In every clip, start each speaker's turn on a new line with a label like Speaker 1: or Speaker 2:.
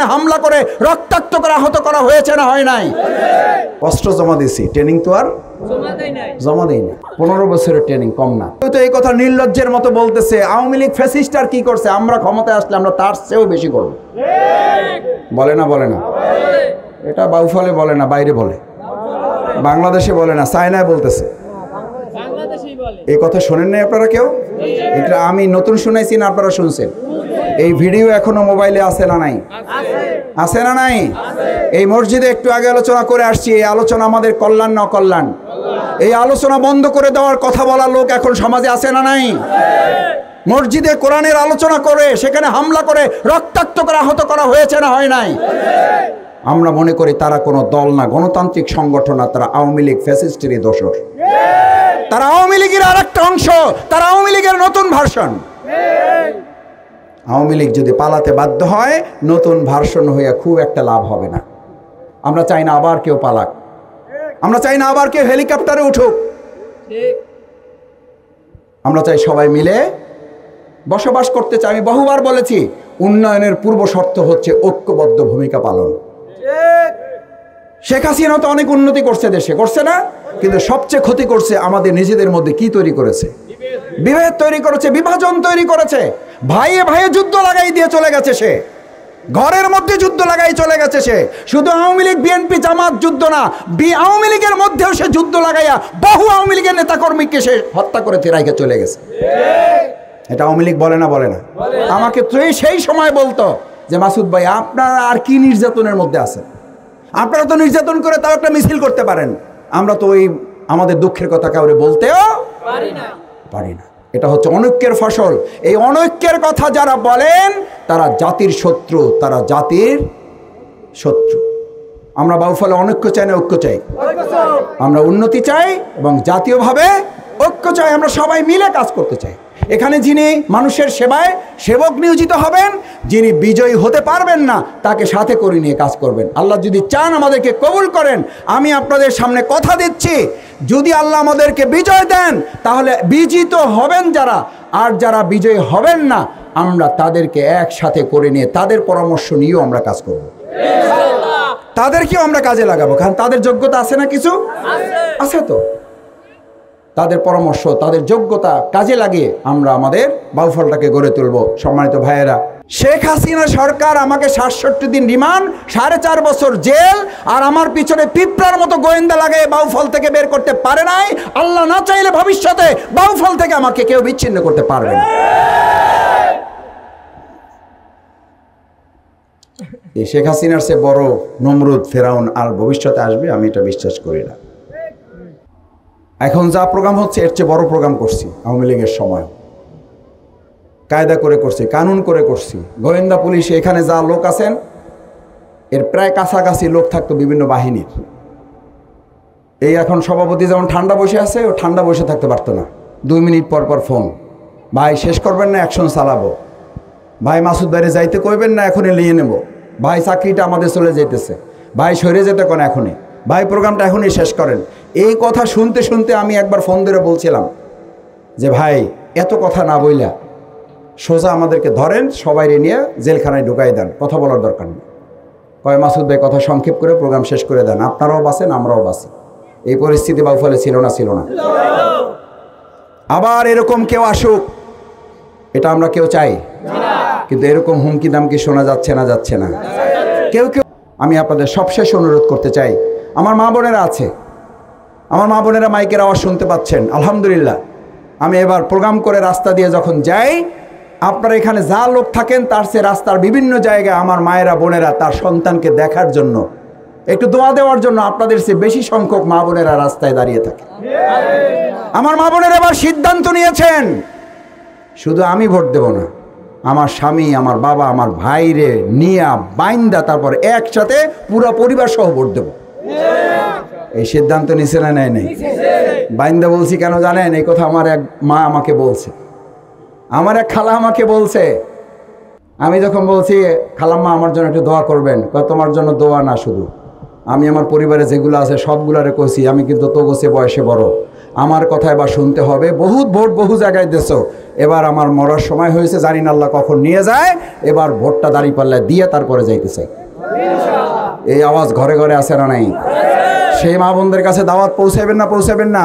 Speaker 1: সেখানে হামলা করে রক্তাক্ত করা আহত করা হয়েছে না হয় নাই? অস্ত্র জমা দিয়েছি, ট্রেনিং তো আর জমা দেই না। 15 বছরের ট্রেনিং কম না। তো এই কথা নির্লজ্জের মতো বলতেছে আওয়ামী লীগ ফ্যাসিস্ট আর কি করছে, আমরা ক্ষমতায় আসলে আমরা তার চেয়েও বেশি করব। বলে না বলে না? এটা বাউফলে বলে না, বাইরে বলে, বাংলাদেশে বলে না, চায়নায় বলতেছে। এই কথা শোনেন নাই আপনারা কেউ? এটা আমি নতুন শুনাইছি না আপনারা শুনছেন? এই ভিডিও এখনো মোবাইলে আছে না নাই? আছে না নাই? এই মসজিদে একটু আগে আলোচনা করে আসছি, এই আলোচনা আমাদের কল্যাণ না অকল্যাণ? এই আলোচনা বন্ধ করে দেওয়ার কথা বলা লোক এখন সমাজে আছে না নাই? মসজিদে কোরআনের আলোচনা করে সেখানে হামলা করে রক্তাক্ত করা আহত করা হয়েছে না হয় নাই? আমরা মনে করি তারা কোনো দল না, গণতান্ত্রিক সংগঠন না, তারা আওয়ামী লীগ ফ্যাসিস্টেরই দোসর। তারা আওয়ামী লীগের আর একটা অংশ, তারা আওয়ামী লীগের নতুন ভার্সন। আওয়ামী লীগ যদি পালাতে বাধ্য হয়, নতুন ভার্সন হইয়া খুব একটা লাভ হবে না। আমরা চাই না আবার কেউ পালাক, আমরা চাই না আবার কেউ হেলিকপ্টারে উঠুক। আমরা চাই সবাই মিলে বসবাস করতে চাই। আমি বহুবার বলেছি, উন্নয়নের পূর্ব শর্ত হচ্ছে ঐক্যবদ্ধ ভূমিকা পালন। শেখ হাসিনা তো অনেক উন্নতি করছে দেশে, করছে না? কিন্তু সবচেয়ে ক্ষতি করছে আমাদের নিজেদের মধ্যে। কি তৈরি করেছে? বিভেদ তৈরি করেছে, বিভাজন তৈরি করেছে। ভাইয়ে ভাইয়ে যুদ্ধ লাগাই দিয়ে চলে গেছে সে, ঘরের মধ্যে যুদ্ধ লাগাই চলে গেছে সে। শুধু আওয়ামী লীগ বিএনপি জামাত যুদ্ধ না, আওয়ামী লীগের মধ্যেও সে যুদ্ধ লাগাইয়া বহু আওয়ামী লীগের নেতাকর্মীকে সে হত্যা করে ফেরাইকে চলে গেছে। এটা আওয়ামী লীগ বলে না? বলে না? আমাকে তো সেই সময় বলতো যে মাসুদ ভাই আপনারা আর কি নির্যাতনের মধ্যে আছেন, আপনারা তো নির্যাতন করে তাও একটা মিছিল করতে পারেন, আমরা তো ওই আমাদের দুঃখের কথা কাউরে বলতেও পারি না। এটা হচ্ছে অনৈক্যের ফসল। এই অনৈক্যের কথা যারা বলেন তারা জাতির শত্রু, তারা জাতির শত্রু। আমরা বাউফলে অনৈক্য চাই না ঐক্য চাই? আমরা উন্নতি চাই এবং জাতীয়ভাবে ঐক্য চাই। আমরা সবাই মিলে কাজ করতে চাই। এখানে যিনি মানুষের সেবায় সেবক নিয়োজিত হবেন, যিনি বিজয়ী হতে পারবেন না তাকে সাথে করে নিয়ে কাজ করবেন। আল্লাহ যদি চান আমাদেরকে কবুল করেন, আমি আপনাদের সামনে কথা দিচ্ছি, যদি আল্লাহ আমাদেরকে বিজয় দেন তাহলে বিজিত হবেন যারা, আর যারা বিজয়ী হবেন না আমরা তাদেরকে একসাথে করে নিয়ে তাদের পরামর্শ নিয়েও আমরা কাজ করব। তাদেরকেও আমরা কাজে লাগাবো, কারণ তাদের যোগ্যতা আছে না? কিছু আছে তো। তাদের পরামর্শ, তাদের যোগ্যতা কাজে লাগিয়ে আমরা আমাদের বাউফলটাকে গড়ে তুলব। সম্মানিত ভাইয়েরা, শেখ হাসিনা সরকার আমাকে 67 দিন রিমান্ড, 4.5 বছর জেল, আর আমার পিছনে পিঁপড়ার মতো গোয়েন্দা লাগে বাউফল থেকে বের করতে পারে নাই। আল্লাহ না চাইলে ভবিষ্যতে বাউফল থেকে আমাকে কেউ বিচ্ছিন্ন করতে পারবে না। এই শেখ হাসিনার চেয়ে বড় নমরুদ ফেরাউন আর ভবিষ্যতে আসবে আমি এটা বিশ্বাস করি না। এখন যা প্রোগ্রাম হচ্ছে এর চেয়ে বড় প্রোগ্রাম করছি আওয়ামী লীগের সময়, কায়দা করে করছি, কানুন করে করছি। গোয়েন্দা পুলিশ এখানে যা লোক আছেন এর প্রায় কাছাকাছি লোক থাকতো বিভিন্ন বাহিনীর। এই এখন সভাপতি যেমন ঠান্ডা বসে আছে, ও ঠান্ডা বসে থাকতে পারতো না। 2 মিনিট পর পর ফোন, ভাই শেষ করবেন না, অ্যাকশন চালাবো, ভাই মাসুদ বাইরে যাইতে কইবেন না, এখনই নিয়ে নেব, ভাই চাকরিটা আমাদের চলে যেতেছে, ভাই সরে যেতে কোন এখনই, ভাই প্রোগ্রামটা এখনই শেষ করেন। এই কথা শুনতে শুনতে আমি একবার ফোন ধরে বলছিলাম যে ভাই এত কথা না বইলা সোজা আমাদেরকে ধরেন, সবাই নিয়ে জেলখানায় ঢুকাই দেন, কথা বলার দরকার নেই। কয় মাসুদ ভাই কথা সংক্ষেপ করে প্রোগ্রাম শেষ করে দেন, আপনারাও বাঁচেন আমরাও বাঁচি। এই পরিস্থিতি বাউফলে ছিল না? ছিল না? আবার এরকম কেউ আসুক, এটা আমরা কেউ চাই, কিন্তু এরকম হুমকি দামকি শোনা যাচ্ছে না? যাচ্ছে না? কেউ কেউ। আমি আপনাদের সবশেষ অনুরোধ করতে চাই, আমার মা বোনেরা আছে, আমার মা বোনেরা মাইকের আওয়াজ শুনতে পাচ্ছেন আলহামদুলিল্লাহ। আমি এবার প্রোগ্রাম করে রাস্তা দিয়ে যখন যাই, আপনারা এখানে যা লোক থাকেন তার চেয়ে রাস্তার বিভিন্ন জায়গায় আমার মায়েরা বোনেরা তার সন্তানকে দেখার জন্য, একটু দোয়া দেওয়ার জন্য আপনাদের চেয়ে বেশি সংখ্যক মা বোনেরা রাস্তায় দাঁড়িয়ে থাকে। আমার মা বোনেরা এবার সিদ্ধান্ত নিয়েছেন, শুধু আমি ভোট দেব না, আমার স্বামী, আমার বাবা, আমার ভাইরে নিয়া বাইন্দা তারপর একসাথে পুরো পরিবার সহ ভোট দেব। এই সিদ্ধান্ত নিছে না? নেয় নাই? বাইন্দা বলছি কেন জানেন? এই কথা আমার এক মা আমাকে বলছে, আমার এক খালা আমাকে বলছে। আমি যখন বলছি খালাম্মা আমার জন্য একটু দোয়া করবেন, তোমার জন্য দোয়া না, শুধু আমি আমার পরিবারে যেগুলো আছে সবগুলারে কইছি, আমি কিন্তু তো গোছে বয়সে বড়, আমার কথা এবার শুনতে হবে। বহুত ভোট বহু জায়গায় দেছো, এবার আমার মরার সময় হয়েছে, জানি না আল্লাহ কখন নিয়ে যায়। এবার ভোটটা দাঁড়িপাল্লায় দিয়ে তারপরে যাইতেছে। এই আওয়াজ ঘরে ঘরে আছে না নাই? সেই মা বোনদের কাছে দাওয়াত পৌঁছাবেন না পৌঁছাবেন না?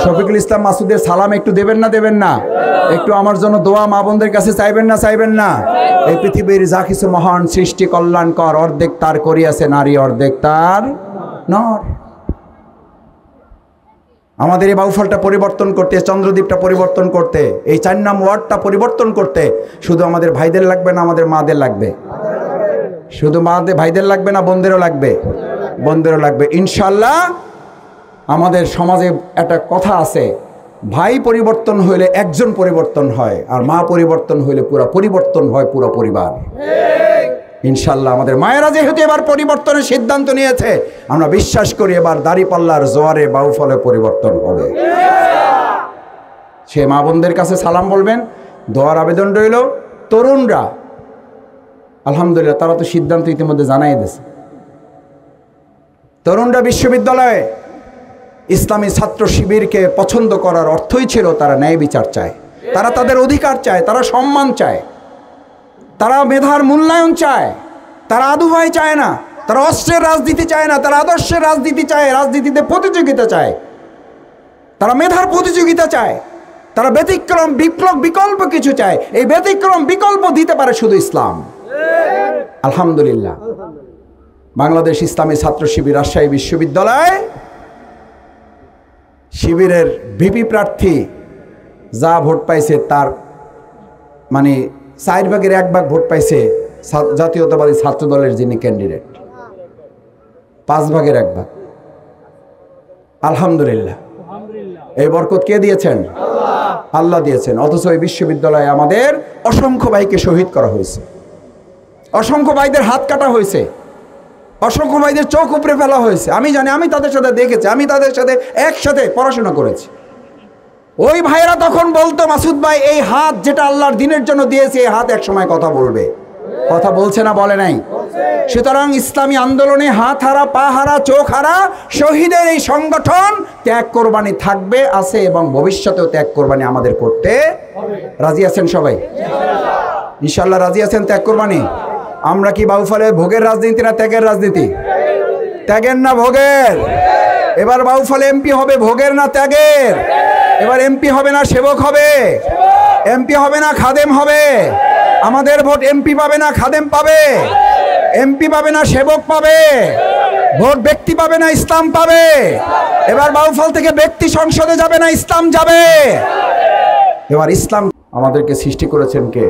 Speaker 1: শফিকুল ইসলাম মাসুদের সালাম একটু দেবেন না দেবেন না? একটু আমার জন্য দোয়া মা বোনদের কাছে চাইবেন না চাইবেন না? এই পৃথিবীর যা কিছু মহান সৃষ্টি কল্যাণকর, অর্ধেক তার করিয়াছে নারী, অর্ধেক তার নর। আমাদের এই বাউফলটা পরিবর্তন করতে, চন্দ্রদ্বীপটা পরিবর্তন করতে, এই 4 নং ওয়ার্ডটা পরিবর্তন করতে শুধু আমাদের ভাইদের লাগবে না, আমাদের মাদের লাগবে? শুধু মাদের ভাইদের লাগবে না, বোনদেরও লাগবে? বোনদেরও লাগবে ইনশাল্লাহ। আমাদের সমাজে একটা কথা আছে, ভাই পরিবর্তন হইলে একজন পরিবর্তন হয়, আর মা পরিবর্তন হইলে পুরো পরিবর্তন হয় পুরো পরিবার। ইনশাল্লাহ আমাদের মায়েরা যেহেতু এবার পরিবর্তনের সিদ্ধান্ত নিয়েছে, আমরা বিশ্বাস করি এবার দাঁড়িপাল্লার জোয়ারে বাউফলে পরিবর্তন হবে। সে মা বোনদের কাছে সালাম বলবেন, দোয়ার আবেদন রইল। তরুণরা আলহামদুলিল্লাহ তারা তো সিদ্ধান্ত ইতিমধ্যে জানাই দিয়েছে। তরুণরা বিশ্ববিদ্যালয়ে ইসলামী ছাত্র শিবিরকে পছন্দ করার অর্থই ছিল তারা ন্যায় বিচার চায়, তারা তাদের অধিকার চায়, তারা সম্মান চায়, তারা মেধার মূল্যায়ন চায়, তারা আদুভাই চায় না, তারা অস্ত্রের রাজনীতি চায় না, তারা আদর্শের রাজনীতি চায়, রাজনীতিতে প্রতিযোগিতা চায়, তারা মেধার প্রতিযোগিতা চায়, তারা ব্যতিক্রম বিকল্প কিছু চায়। এই ব্যতিক্রম বিকল্প দিতে পারে শুধু ইসলাম। আলহামদুলিল্লাহ বাংলাদেশ ইসলামী ছাত্র শিবির রাজশাহী বিশ্ববিদ্যালয় শিবিরের ভিপি প্রার্থী যা ভোট পাইছে তার মানে 4 ভাগের 1 ভাগ ভোট পাইছে জাতীয়তাবাদী ছাত্র দলের যিনি ক্যান্ডিডেট, 5 ভাগের 1 ভাগ। আলহামদুলিল্লাহ এই বরকত কে দিয়েছেন? আল্লাহ দিয়েছেন। অথচ এই বিশ্ববিদ্যালয়ে আমাদের অসংখ্য ভাইকে শহীদ করা হয়েছে, অসংখ্য ভাইদের হাত কাটা হয়েছে, অসংখ্য ভাইদের চোখ উপড়ে ফেলা হয়েছে। আমি জানি, আমি তাদের সাথে দেখেছি, আমি তাদের সাথে একসাথে পড়াশোনা করেছি। ওই ভাইয়েরা তখন বলতো, মাসুদ ভাই এই হাত যেটা আল্লাহর দিনের জন্য দিয়েছে, এই হাত এক সময় কথা বলবে। কথা বলছে না বলে নাই? সুতরাং ইসলামী আন্দোলনে হাত হারা, পা হারা, চোখ হারা শহীদের এই সংগঠন ত্যাগ কোরবানি থাকবে, আছে এবং ভবিষ্যতেও ত্যাগ কোরবানি আমাদের করতে রাজি আছেন সবাই? ইনশাআল্লাহ রাজি আছেন ত্যাগ কোরবানি? আমরা কি বাউফলে ভোগের রাজনীতি না ত্যাগের রাজনীতি? ত্যাগের না ভোগের? এবার বাউফলে এমপি হবে ভোগের না ত্যাগের? এবার এমপি হবে না সেবক হবে? এমপি হবে না খাদেম হবে? আমাদের ভোট এমপি পাবে না খাদেম পাবে? এমপি পাবে না সেবক পাবে? ভোট ব্যক্তি পাবে না ইসলাম পাবে? এবার বাউফল থেকে ব্যক্তি সংসদে যাবে না ইসলাম যাবে? এবার ইসলাম আমাদেরকে সৃষ্টি করেছেন কে?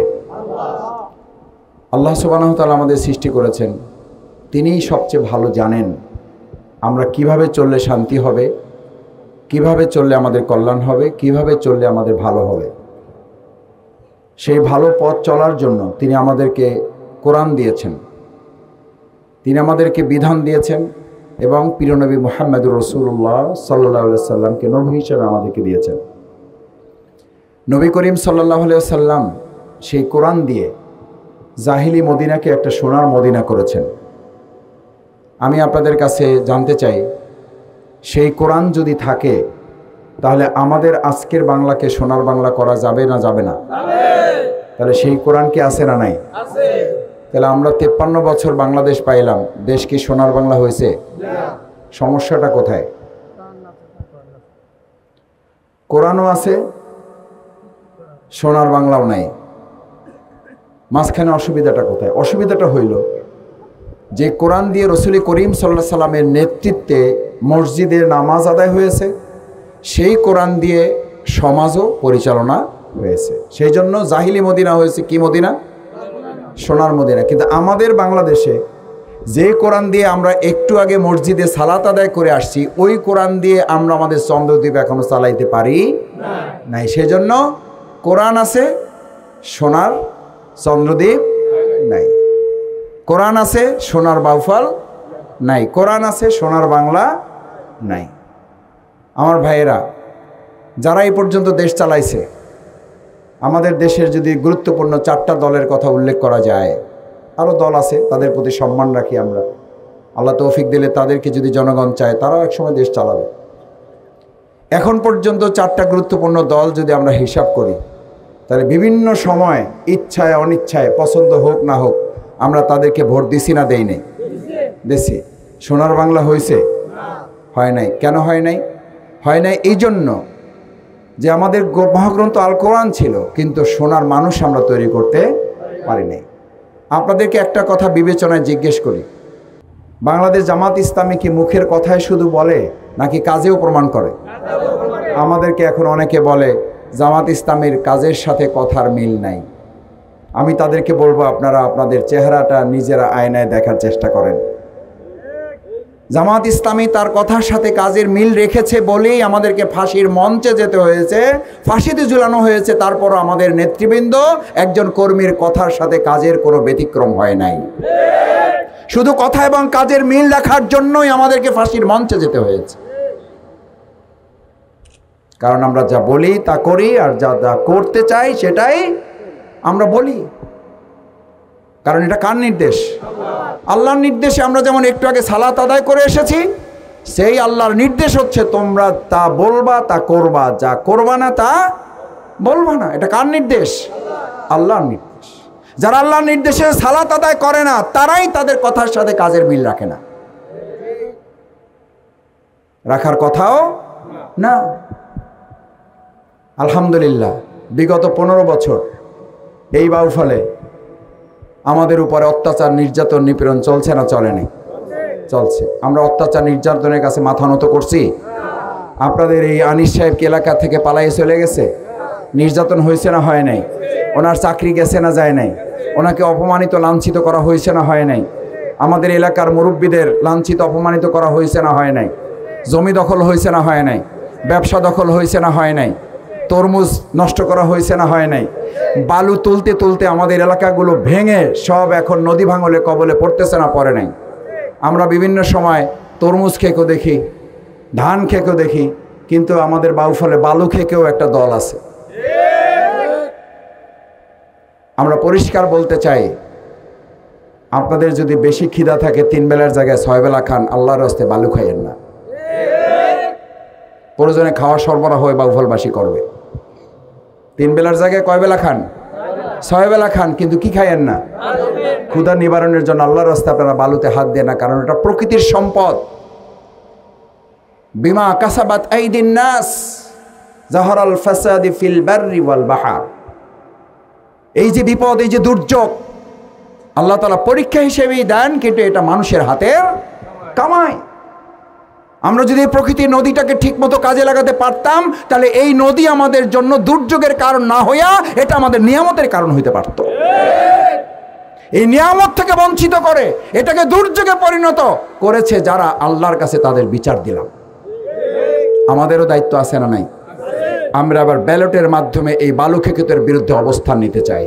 Speaker 1: আল্লাহ সুবহানাহু ওয়া তাআলা আমাদের সৃষ্টি করেছেন, তিনিই সবচেয়ে ভালো জানেন আমরা কিভাবে চললে শান্তি হবে, কিভাবে চললে আমাদের কল্যাণ হবে, কিভাবে চললে আমাদের ভালো হবে। সেই ভালো পথ চলার জন্য তিনি আমাদেরকে কোরআন দিয়েছেন, তিনি আমাদেরকে বিধান দিয়েছেন এবং প্রিয় নবী মুহাম্মদুর রাসূলুল্লাহ সাল্লাল্লাহু আলাইহি ওয়াসাল্লামকে নবী হিসেবে আমাদেরকে দিয়েছেন। নবী করিম সাল্লাল্লাহু আলাইহি ওয়াসাল্লাম সেই কোরআন দিয়ে জাহিলি মদিনাকে একটা সোনার মদিনা করেছেন। আমি আপনাদের কাছে জানতে চাই, সেই কোরআন যদি থাকে তাহলে আমাদের আজকের বাংলাকে সোনার বাংলা করা যাবে না যাবে না? তাহলে সেই কোরআন কি আছে না নাই? তাহলে আমরা 53 বছর বাংলাদেশ পাইলাম, দেশ কি সোনার বাংলা হয়েছে? সমস্যাটা কোথায়? কোরআনও আছে, সোনার বাংলাও নাই, মাঝখানে অসুবিধাটা কোথায়? অসুবিধাটা হইল যে কোরআন দিয়ে রসুল করিম সাল্লাল্লাহু আলাইহি সাল্লামের নেতৃত্বে মসজিদের নামাজ আদায় হয়েছে, সেই কোরআন দিয়ে সমাজও পরিচালনা হয়েছে। সেই জন্য জাহিলি মদিনা হয়েছে কি মদিনা? সোনার মদিনা। কিন্তু আমাদের বাংলাদেশে যে কোরআন দিয়ে আমরা একটু আগে মসজিদে সালাত আদায় করে আসছি, ওই কোরআন দিয়ে আমরা আমাদের চন্দ্রদ্বীপ এখনো চালাইতে পারি নাই। সেজন্য কোরআন আছে, সোনার চন্দ্রদ্বীপ নাই। কোরআন আছে, সোনার বাউফল নাই। কোরআন আছে, সোনার বাংলা নাই। আমার ভাইয়েরা, যারা এই পর্যন্ত দেশ চালাইছে, আমাদের দেশের যদি গুরুত্বপূর্ণ 4টা দলের কথা উল্লেখ করা যায়, আরও দল আছে, তাদের প্রতি সম্মান রাখি আমরা। আল্লাহ তৌফিক দিলে তাদেরকে যদি জনগণ চায়, তারাও একসময় দেশ চালাবে। এখন পর্যন্ত 4টা গুরুত্বপূর্ণ দল যদি আমরা হিসাব করি, তাহলে বিভিন্ন সময় ইচ্ছায় অনিচ্ছায়, পছন্দ হোক না হোক, আমরা তাদেরকে ভোট দিছি না দেই নাই? দিছি। সোনার বাংলা হয়েছে? হয় নাই। কেন হয় নাই? হয় নাই এই জন্য যে আমাদের মহাগ্রন্থ আল কোরআন ছিল, কিন্তু সোনার মানুষ আমরা তৈরি করতে পারি নাই। আপনাদেরকে একটা কথা বিবেচনায় জিজ্ঞেস করি, বাংলাদেশ জামাত ইসলামী কি মুখের কথায় শুধু বলে নাকি কাজেও প্রমাণ করে? আমাদেরকে এখন অনেকে বলে জামাত ইসলামের কাজের সাথে কথার মিল নাই। আমি তাদেরকে বলবো, আপনারা আপনাদের চেহারাটা নিজেরা আয়নায় দেখার চেষ্টা করেন। জামাত ইসলামী তার কথার সাথে কাজের মিল রেখেছে বলেই আমাদেরকে ফাঁসির মঞ্চে যেতে হয়েছে, ফাঁসিতে ঝুলানো হয়েছে। তারপরও আমাদের নেতৃবৃন্দ একজন কর্মীর কথার সাথে কাজের কোনো ব্যতিক্রম হয় নাই। শুধু কথা এবং কাজের মিল রাখার জন্যই আমাদেরকে ফাঁসির মঞ্চে যেতে হয়েছে। কারণ আমরা যা বলি তা করি, আর যা যা করতে চাই সেটাই আমরা বলি। কারণ এটা কার নির্দেশ? আল্লাহর নির্দেশে আমরা যেমন একটু আগে সালাত আদায় করে এসেছি, সেই আল্লাহর নির্দেশ হচ্ছে তোমরা তা বলবা তা করবা, যা করবা না তা বলবা না। এটা কার নির্দেশ? আল্লাহর নির্দেশ। যারা আল্লাহর নির্দেশে সালাত আদায় করে না, তারাই তাদের কথার সাথে কাজের মিল রাখে না, রাখার কথাও না। আলহামদুলিল্লাহ, বিগত 15 বছর এই বাউফলে আমাদের উপরে অত্যাচার, নির্যাতন, নিপীড়ন চলছে না চলেনি? চলছে। আমরা অত্যাচার নির্যাতনের কাছে মাথা নত করছি? আপনাদের এই আনিস সাহেব কি এলাকা থেকে পালাইয়ে চলে গেছে? নির্যাতন হয়েছে না হয় নাই? ওনার চাকরি গেছে না যায় নাই? ওনাকে অপমানিত, লাঞ্ছিত করা হয়েছে না হয় নাই? আমাদের এলাকার মুরব্বীদের লাঞ্ছিত, অপমানিত করা হয়েছে না হয় নাই? জমি দখল হয়েছে না হয় নাই? ব্যবসা দখল হয়েছে না হয় নাই? তরমুজ নষ্ট করা হয়েছে না হয় নাই? বালু তুলতে তুলতে আমাদের এলাকাগুলো ভেঙে সব এখন নদী ভাঙলে কবলে পড়তেছে না পড়ে নাই? আমরা বিভিন্ন সময় তরমুজ খেকেও দেখি, ধান খেকেও দেখি, কিন্তু আমাদের বাউফলে বালু খেকেও একটা দল আছে। আমরা পরিষ্কার বলতে চাই, আপনাদের যদি বেশি খিদা থাকে 3 বেলার জায়গায় 6 বেলা খান, আল্লাহর রাস্তে বালু খাইয়েন না। প্রয়োজনে খাওয়া সরবরাহ হয়ে বাউফলবাসী করবে। 3 বেলার জায়গায় কয় বেলা খান? 6 বেলা খান, কিন্তু কি খাইয়েন না? ক্ষুধা নিবারণের জন্য আল্লাহর রাস্তায় আপনারা বালুতে হাত দেন না, কারণ এটা প্রকৃতির সম্পদ। বিমা কাসাবাত আইদিন নাস জাহরাল ফাসাদি ফিল বাররি ওয়াল বাহর। এই যে বিপদ, এই যে দুর্যোগ, আল্লাহ তাআলা পরীক্ষা হিসেবেই দেন, কিন্তু এটা মানুষের হাতের কামাই। আমরা যদি প্রকৃতির নদীটাকে ঠিকমতো কাজে লাগাতে পারতাম, তাহলে এই নদী আমাদের জন্য দুর্যোগের কারণ না হইয়া এটা আমাদের নিয়ামতের কারণ হইতে পারত। এই নিয়ামত থেকে বঞ্চিত করে এটাকে দুর্যোগে পরিণত করেছে যারা, আল্লাহর কাছে তাদের বিচার দিলাম। আমাদেরও দায়িত্ব আছে না নাই? আমরা আবার ব্যালটের মাধ্যমে এই বালু খেকেতের বিরুদ্ধে অবস্থান নিতে চাই।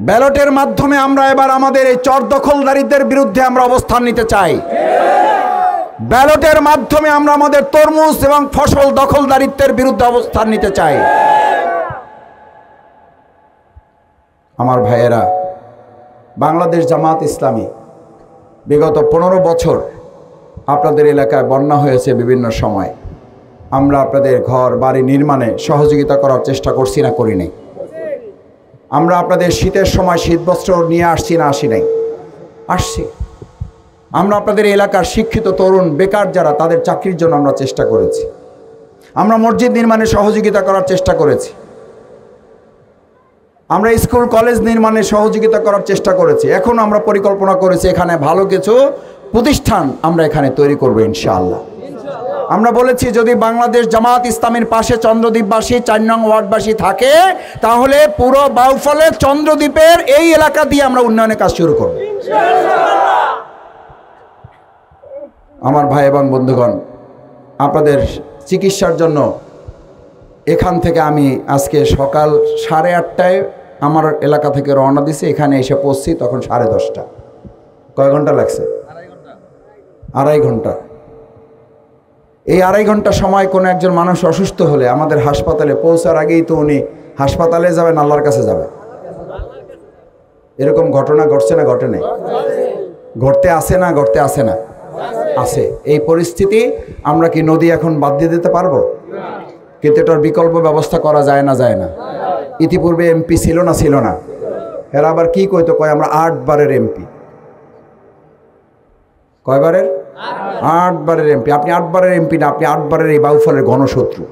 Speaker 1: ব্যালটের মাধ্যমে আমরা এবার আমাদের এই চর দখলদারীদের বিরুদ্ধে আমরা অবস্থান নিতে চাই। ব্যালটের মাধ্যমে আমরা আমাদের তরমুজ এবং ফসল দখলদারিত্বের বিরুদ্ধে অবস্থান নিতে চাই। আমার ভাইয়েরা, বাংলাদেশ জামাত ইসলামী বিগত 15 বছর আপনাদের এলাকায় বন্যা হয়েছে বিভিন্ন সময়। আমরা আপনাদের ঘর বাড়ি নির্মাণে সহযোগিতা করার চেষ্টা করছি না করি নাই? আমরা আপনাদের শীতের সময় শীতবস্ত্র নিয়ে আসছি না আসি নাই? আসছি। আমরা আপনাদের এলাকার শিক্ষিত তরুণ বেকার যারা, তাদের চাকরির জন্য আমরা চেষ্টা করেছি। আমরা মসজিদ নির্মাণে সহযোগিতা করার চেষ্টা করেছি। আমরা স্কুল কলেজ নির্মাণে সহযোগিতা করার চেষ্টা করেছি। এখন আমরা পরিকল্পনা করেছি এখানে ভালো কিছু প্রতিষ্ঠান আমরা এখানে তৈরি করব ইনশাআল্লাহ। আমরা বলেছি যদি বাংলাদেশ জামাত ইসলামের পাশে চন্দ্রদ্বীপবাসী 4 নং ওয়ার্ডবাসী থাকে, তাহলে পুরো বাউফলে চন্দ্রদ্বীপের এই এলাকা দিয়ে আমরা উন্নয়নের কাজ শুরু করব। আমার ভাই এবং বন্ধুগণ, আপনাদের চিকিৎসার জন্য এখান থেকে আমি আজকে সকাল 8:30টায় আমার এলাকা থেকে রওনা দিছি, এখানে এসে পৌঁছছি তখন 10:30। কয় ঘন্টা লাগছে? 2.5 ঘন্টা। এই 2.5 ঘন্টা সময় কোনো একজন মানুষ অসুস্থ হলে আমাদের হাসপাতালে পৌঁছার আগেই তো উনি হাসপাতালে যাবেন, আল্লাহর কাছে যাবে। এরকম ঘটনা ঘটছে না ঘটে নাই? ঘটতে আসে না ঘটতে আসে না? আছে। এই পরিস্থিতি আমরা কি নদী এখন বাদ দিয়ে দিতে পারবো? কিন্তু এটার বিকল্প ব্যবস্থা করা যায় না, যায় না? ইতিপূর্বে এমপি ছিল না, ছিল না? এরা আবার কি কইতো, কয় আমরা 8 বারের এমপি। কয়বারের? 8 বারের এমপি। আপনি 8 বারের এমপি না, আপনি 8 বারের এই বাউফলের ঘনশত্রু।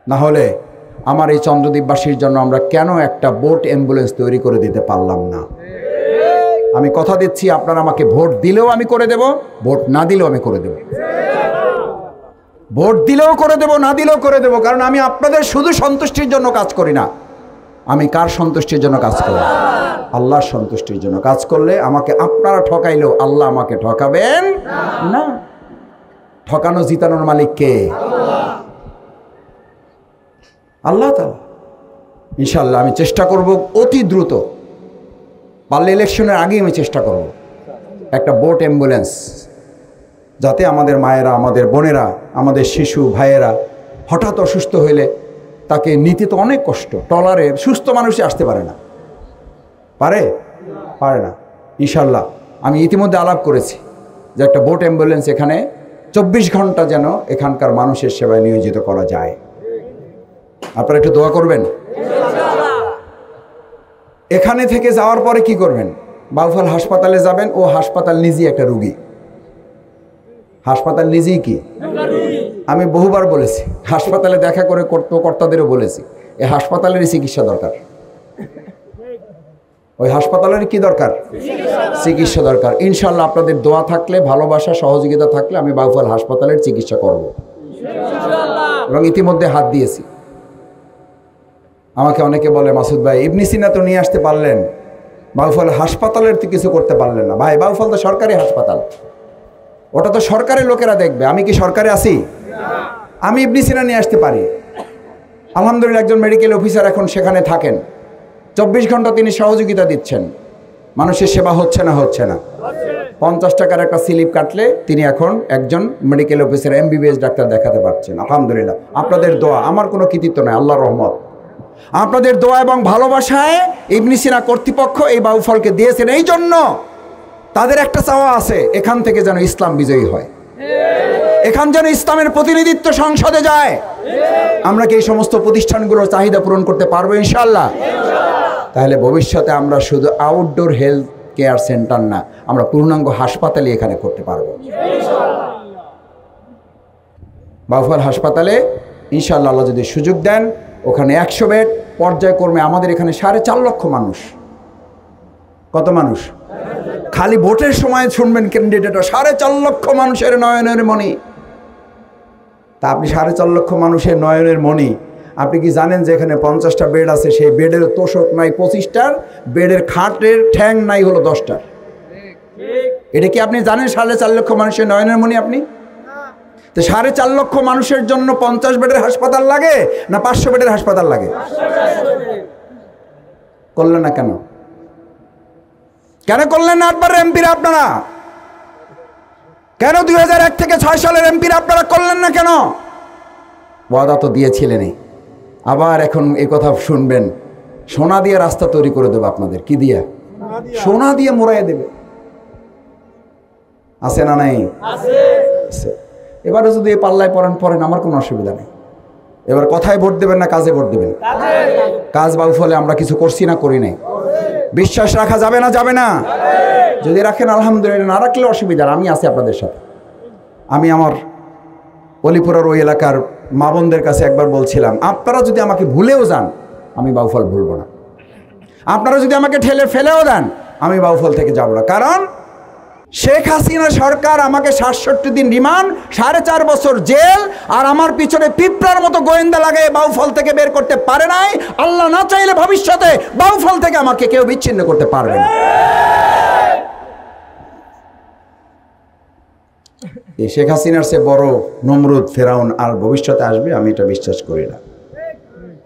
Speaker 1: না হলে আমার এই চন্দ্রদ্বীপবাসীর জন্য আমরা কেন একটা বোট অ্যাম্বুলেন্স তৈরি করে দিতে পারলাম না? আমি কথা দিচ্ছি, আপনারা আমাকে ভোট দিলেও আমি করে দেব, ভোট না দিলেও আমি করে দেব। ভোট দিলেও করে দেব, না দিলেও করে দেব। কারণ আমি আপনাদের শুধু সন্তুষ্টির জন্য কাজ করি না। আমি কার সন্তুষ্টির জন্য কাজ করি? আল্লাহর সন্তুষ্টির জন্য কাজ করলে আমাকে আপনারা ঠকাইলেও আল্লাহ আমাকে ঠকাবেন না। ঠকানো জিতানোর মালিক কে? আল্লাহ তাআলা। ইনশাআল্লাহ আমি চেষ্টা করব অতি দ্রুত, পারলে ইলেকশনের আগেই আমি চেষ্টা করব একটা বোট অ্যাম্বুলেন্স, যাতে আমাদের মায়েরা, আমাদের বোনেরা, আমাদের শিশু ভাইয়েরা হঠাৎ অসুস্থ হইলে তাকে নিতে তো অনেক কষ্ট। ট্রলারে সুস্থ মানুষই আসতে পারে না। পারে? পারে না। ইনশাআল্লাহ আমি ইতিমধ্যে আলাপ করেছি যে একটা বোট অ্যাম্বুলেন্স এখানে 24 ঘন্টা যেন এখানকার মানুষের সেবায় নিয়োজিত করা যায়। আপনারা একটু দোয়া করবেন। এখানে থেকে যাওয়ার পরে কি করবেন? বাউফল হাসপাতালে যাবেন। ও হাসপাতাল নিজেই একটা রুগী। হাসপাতাল নিজেই কি? আমি বহুবার বলেছি, হাসপাতালে দেখা করে কর্তাদেরও বলেছি, এই হাসপাতালের চিকিৎসা দরকার। ওই হাসপাতালের কি দরকার? চিকিৎসা দরকার। ইনশাআল্লাহ আপনাদের দোয়া থাকলে, ভালোবাসা, সহযোগিতা থাকলে আমি বাউফল হাসপাতালের চিকিৎসা করব এবং ইতিমধ্যে হাত দিয়েছি। আমাকে অনেকে বলে, মাসুদ ভাই ইবনে সিনা তো নিয়ে আসতে পারলেন, বাউফল হাসপাতালের তো কিছু করতে পারলেন না। ভাই, বাউফল তো সরকারি হাসপাতাল, ওটা তো সরকারি লোকেরা দেখবে। আমি কি সরকারে আছি? আমি ইবনে সিনা নিয়ে আসতে পারি। আলহামদুলিল্লাহ একজন মেডিকেল অফিসার এখন সেখানে থাকেন, 24 ঘন্টা তিনি সহযোগিতা দিচ্ছেন। মানুষের সেবা হচ্ছে না? হচ্ছে না। 50 টাকার একটা স্লিপ কাটলে তিনি এখন একজন মেডিকেল অফিসার, MBBS ডাক্তার দেখাতে পারছেন। আলহামদুলিল্লাহ আপনাদের দোয়া, আমার কোনো কৃতিত্ব নয়, আল্লাহর রহমত। আপনাদের দোয়া এবং ভালোবাসায় ইবনে সিনা কর্তৃপক্ষ এই বাউফলকে দিয়েছেন। এই জন্য তাদের একটা চাওয়া আছে, এখান থেকে যেন ইসলাম বিজয়ী হয়, এখান যেন ইসলামের প্রতিনিধিত্ব সংসদে যায়। আমরা কি এই সমস্ত প্রতিষ্ঠানগুলোর চাহিদা পূরণ করতে পারবো ইনশাআল্লাহ? তাহলে ভবিষ্যতে আমরা শুধু আউটডোর হেলথ কেয়ার সেন্টার না, আমরা পূর্ণাঙ্গ হাসপাতালই এখানে করতে পারবো বাউফল হাসপাতালে। ইনশাআল্লাহ আল্লাহ যদি সুযোগ দেন, ওখানে 100 বেড পর্যায়ক্রমে। আমাদের এখানে 4.5 লক্ষ মানুষ। কত মানুষ? খালি ভোটের সময় শুনবেন ক্যান্ডিডেটরা 4.5 লক্ষ মানুষের নয়নের মণি। তা আপনি 4.5 লক্ষ মানুষের নয়নের মণি, আপনি কি জানেন যে এখানে 50টা বেড আছে, সেই বেডের তোষক নাই 25টার, বেডের খাটের ঠ্যাং নাই হলো 10টার। এটা কি আপনি জানেন 4.5 লক্ষ মানুষের নয়নের মণি? আপনি তো 4.5 লক্ষ মানুষের জন্য 50 বেডের হাসপাতাল লাগে না 500 বেডের হাসপাতাল লাগে? করলেন না কেন? কেন করলেন না একবার এমপিরা আপনারা? কেন 2001 থেকে 6 সালের এমপিরা আপনারা করলেন না কেন? ওয়াদা তো দিয়েছিলেনই। আবার এখন এই কথা শুনবেন, সোনা দিয়ে রাস্তা তৈরি করে দেবে আপনাদের। কি দিয়ে? সোনা দিয়ে মোড়াইয়ে দেবে। আছে না নাই? আছে। এবারে যদি এই পাল্লায় পড়েন আমার কোনো অসুবিধা নেই। এবার কথায় ভোট দেবেন না কাজে ভোট দেবেন? কাজ বাউফলে আমরা কিছু করছি না, করি নাই। বিশ্বাস রাখা যাবে না? যাবে না? যদি রাখেন আলহামদুলিল্লাহ, না রাখলে অসুবিধা, আমি আছি আপনাদের সাথে। আমি আমার অলিপুরার ওই এলাকার মা বোনদের কাছে একবার বলছিলাম, আপনারা যদি আমাকে ভুলেও যান আমি বাউফল ভুলব না। আপনারা যদি আমাকে ঠেলে ফেলেও দেন আমি বাউফল থেকে যাব না। কারণ শেখ হাসিনা সরকার আমাকে 67 দিন রিমান্ড, 4.5 বছর জেল, আর আমার পিছনে পিঁপড়ার মতো গোয়েন্দা লাগে বাউফল থেকে বের করতে পারে নাই। আল্লাহ না চাইলে ভবিষ্যতে বাউফল থেকে আমাকে কেউ বিচ্ছিন্ন করতে পারবে না। এই শেখ হাসিনার চেয়ে বড় নমরুদ, ফেরাউন আর ভবিষ্যতে আসবে আমি এটা বিশ্বাস করি না।